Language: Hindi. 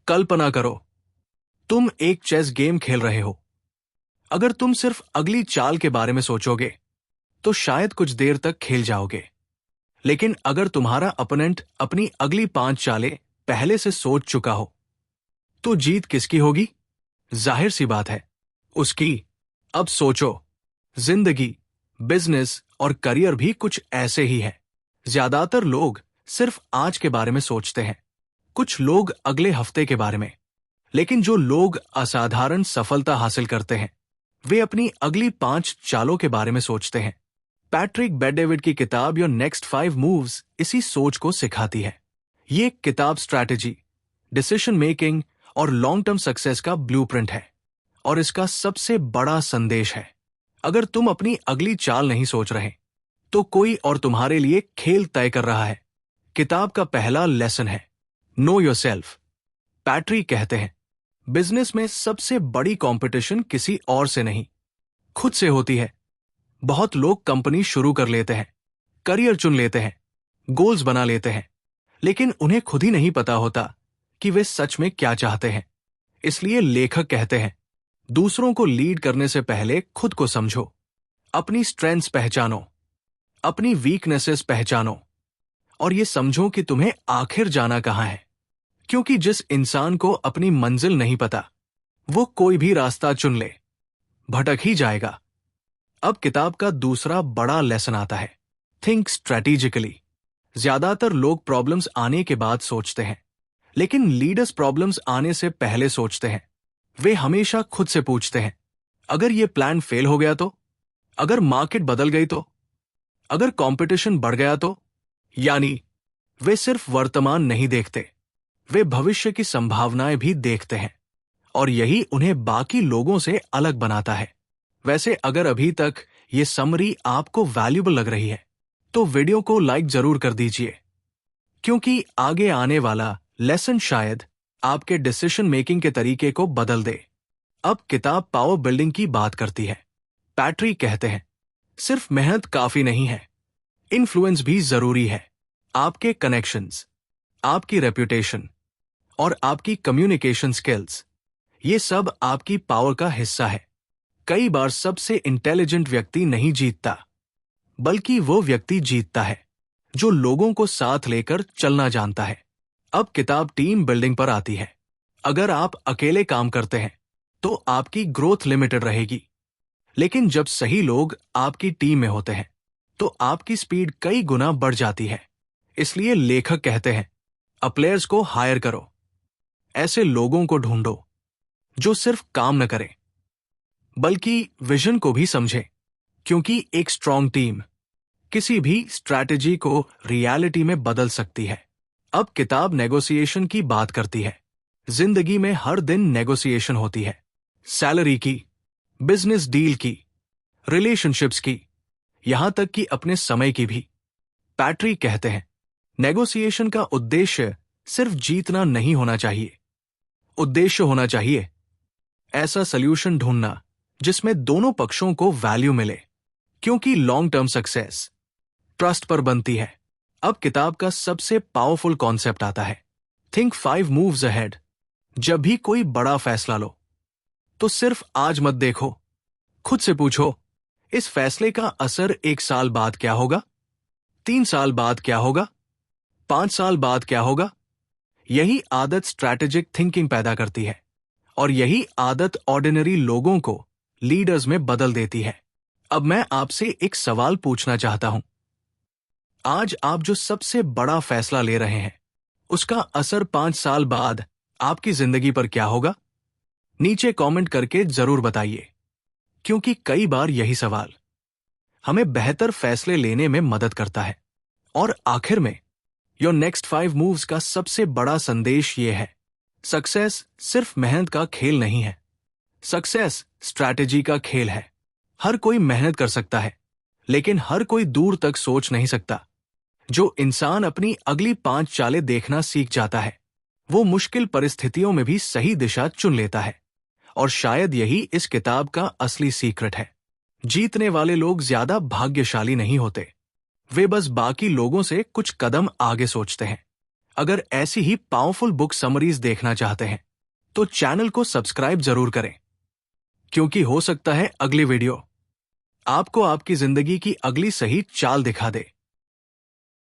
कल्पना करो, तुम एक चेस गेम खेल रहे हो। अगर तुम सिर्फ अगली चाल के बारे में सोचोगे तो शायद कुछ देर तक खेल जाओगे। लेकिन अगर तुम्हारा अपोनेंट अपनी अगली 5 चालें पहले से सोच चुका हो तो जीत किसकी होगी? जाहिर सी बात है, उसकी। अब सोचो, जिंदगी, बिजनेस और करियर भी कुछ ऐसे ही है। ज्यादातर लोग सिर्फ आज के बारे में सोचते हैं, कुछ लोग अगले हफ्ते के बारे में। लेकिन जो लोग असाधारण सफलता हासिल करते हैं वे अपनी अगली 5 चालों के बारे में सोचते हैं। पैट्रिक बेट-डेविड की किताब योर नेक्स्ट 5 मूव्स इसी सोच को सिखाती है। ये किताब स्ट्रैटेजी, डिसीजन मेकिंग और लॉन्ग टर्म सक्सेस का ब्लूप्रिंट है। और इसका सबसे बड़ा संदेश है, अगर तुम अपनी अगली चाल नहीं सोच रहे तो कोई और तुम्हारे लिए खेल तय कर रहा है। किताब का पहला लेसन है नो योरसेल्फ। पैट्रिक कहते हैं, बिजनेस में सबसे बड़ी कंपटीशन किसी और से नहीं, खुद से होती है। बहुत लोग कंपनी शुरू कर लेते हैं, करियर चुन लेते हैं, गोल्स बना लेते हैं, लेकिन उन्हें खुद ही नहीं पता होता कि वे सच में क्या चाहते हैं। इसलिए लेखक कहते हैं, दूसरों को लीड करने से पहले खुद को समझो, अपनी स्ट्रेंथ्स पहचानो, अपनी वीकनेसेस पहचानो और ये समझो कि तुम्हें आखिर जाना कहां है। क्योंकि जिस इंसान को अपनी मंजिल नहीं पता वो कोई भी रास्ता चुन ले भटक ही जाएगा। अब किताब का दूसरा बड़ा लेसन आता है, थिंक स्ट्रेटेजिकली। ज्यादातर लोग प्रॉब्लम्स आने के बाद सोचते हैं, लेकिन लीडर्स प्रॉब्लम्स आने से पहले सोचते हैं। वे हमेशा खुद से पूछते हैं, अगर ये प्लान फेल हो गया तो, अगर मार्केट बदल गई तो, अगर कंपटीशन बढ़ गया तो। यानी वे सिर्फ वर्तमान नहीं देखते, वे भविष्य की संभावनाएं भी देखते हैं। और यही उन्हें बाकी लोगों से अलग बनाता है। वैसे अगर अभी तक ये समरी आपको वैल्यूएबल लग रही है तो वीडियो को लाइक जरूर कर दीजिए, क्योंकि आगे आने वाला लेसन शायद आपके डिसीजन मेकिंग के तरीके को बदल दे। अब किताब पावर बिल्डिंग की बात करती है। पैट्रिक कहते हैं, सिर्फ मेहनत काफी नहीं है, इन्फ्लुएंस भी जरूरी है। आपके कनेक्शंस, आपकी रेपुटेशन और आपकी कम्युनिकेशन स्किल्स, ये सब आपकी पावर का हिस्सा है। कई बार सबसे इंटेलिजेंट व्यक्ति नहीं जीतता, बल्कि वो व्यक्ति जीतता है जो लोगों को साथ लेकर चलना जानता है। अब किताब टीम बिल्डिंग पर आती है। अगर आप अकेले काम करते हैं तो आपकी ग्रोथ लिमिटेड रहेगी, लेकिन जब सही लोग आपकी टीम में होते हैं तो आपकी स्पीड कई गुना बढ़ जाती है। इसलिए लेखक कहते हैं, प्लेयर्स को हायर करो, ऐसे लोगों को ढूंढो जो सिर्फ काम न करें बल्कि विजन को भी समझे, क्योंकि एक स्ट्रांग टीम किसी भी स्ट्रैटेजी को रियलिटी में बदल सकती है। अब किताब नेगोशिएशन की बात करती है। जिंदगी में हर दिन नेगोशिएशन होती है, सैलरी की, बिजनेस डील की, रिलेशनशिप्स की, यहां तक कि अपने समय की भी। पैट्रिक कहते हैं, नेगोशिएशन का उद्देश्य सिर्फ जीतना नहीं होना चाहिए, उद्देश्य होना चाहिए ऐसा सॉल्यूशन ढूंढना जिसमें दोनों पक्षों को वैल्यू मिले, क्योंकि लॉन्ग टर्म सक्सेस ट्रस्ट पर बनती है। अब किताब का सबसे पावरफुल कॉन्सेप्ट आता है, थिंक 5 मूव्स अहेड। जब भी कोई बड़ा फैसला लो तो सिर्फ आज मत देखो, खुद से पूछो, इस फैसले का असर 1 साल बाद क्या होगा, 3 साल बाद क्या होगा, 5 साल बाद क्या होगा। यही आदत स्ट्रैटेजिक थिंकिंग पैदा करती है और यही आदत ऑर्डिनरी लोगों को लीडर्स में बदल देती है। अब मैं आपसे एक सवाल पूछना चाहता हूं, आज आप जो सबसे बड़ा फैसला ले रहे हैं उसका असर 5 साल बाद आपकी जिंदगी पर क्या होगा? नीचे कमेंट करके जरूर बताइए, क्योंकि कई बार यही सवाल हमें बेहतर फैसले लेने में मदद करता है। और आखिर में योर नेक्स्ट 5 मूव्स का सबसे बड़ा संदेश ये है, सक्सेस सिर्फ मेहनत का खेल नहीं है, सक्सेस स्ट्रैटेजी का खेल है। हर कोई मेहनत कर सकता है, लेकिन हर कोई दूर तक सोच नहीं सकता। जो इंसान अपनी अगली 5 चालें देखना सीख जाता है वो मुश्किल परिस्थितियों में भी सही दिशा चुन लेता है। और शायद यही इस किताब का असली सीक्रेट है। जीतने वाले लोग ज्यादा भाग्यशाली नहीं होते, वे बस बाकी लोगों से कुछ कदम आगे सोचते हैं। अगर ऐसी ही पावरफुल बुक समरीज देखना चाहते हैं तो चैनल को सब्सक्राइब जरूर करें, क्योंकि हो सकता है अगली वीडियो आपको आपकी जिंदगी की अगली सही चाल दिखा दे।